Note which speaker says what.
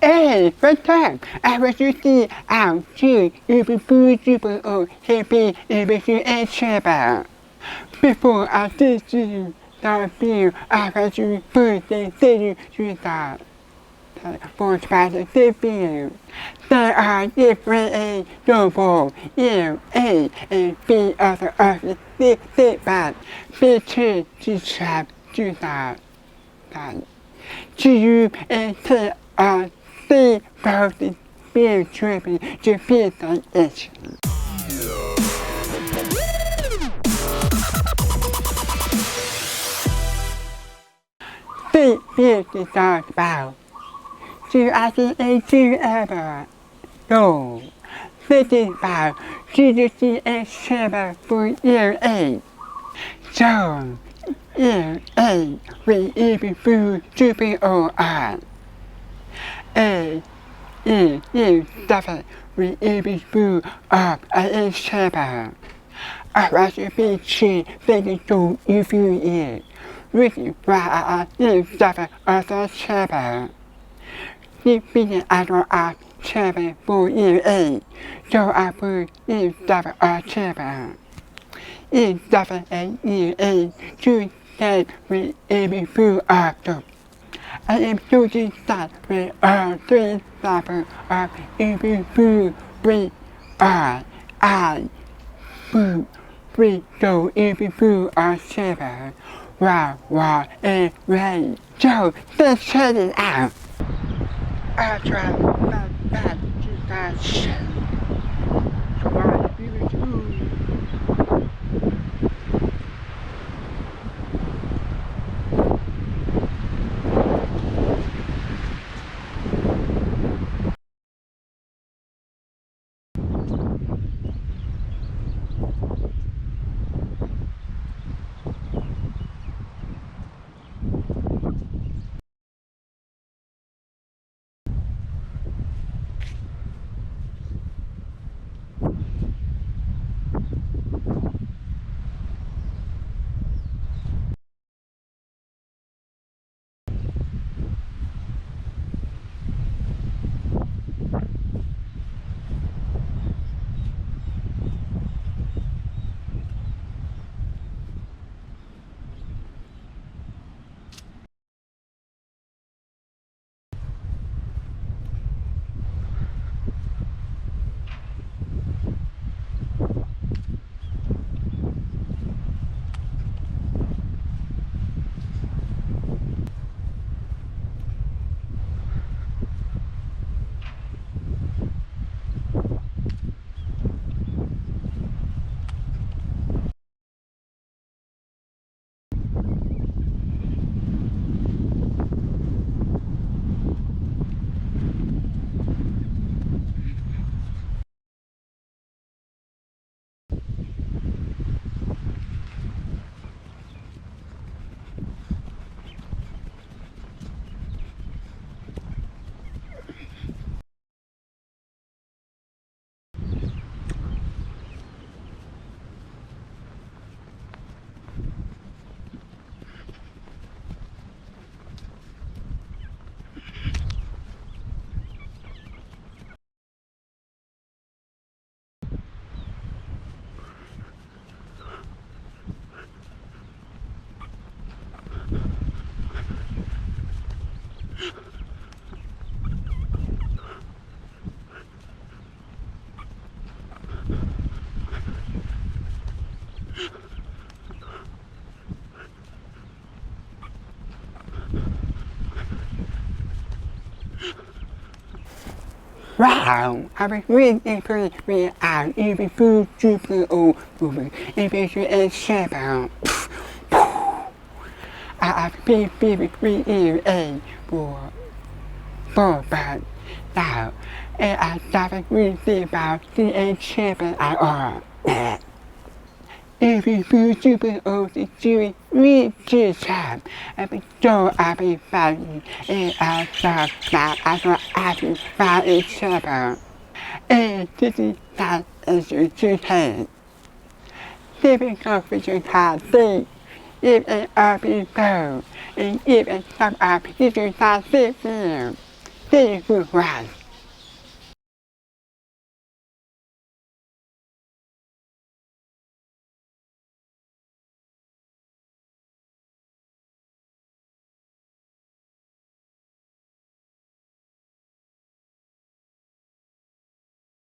Speaker 1: Hey, what's up? I was using our two Hero8 Happy MITCH'S Shaper. Before I did the video, I was your birthday city to that. For special video. There are different double Hero8 and B other of the feedback. Be sure to subscribe to that. See you and take a see both the beer tripping to feel the itch. See beer to talk about. Do I see a two ever? No. This is about GDCS server for Hero8. So, Hero8 will even through 2.0 you suffer with even through of a server. I was a big shit that don't if you eat. Which is why I suffer as a server. This being as a server for Hero8, so I put suffer a server. It suffer a Hero8 to stay with even through of them. I am shooting that with all three levels of even through with I boot with so even through our server. Wow, and right. So let's check it out. I try back to that shit. Wow, I was really impressed with our Hero8 2.0 movie. MITCH'S server. I have been with Hero8 for but now, and I started reading about the server at all. Hero8 2.0 is doing really good job. I've been so happy about it, and I thought that I was happy about its server. And this is that as you should have. Living confidence has been, if an RP phone, and if a sub-app, you can start this here. very good one.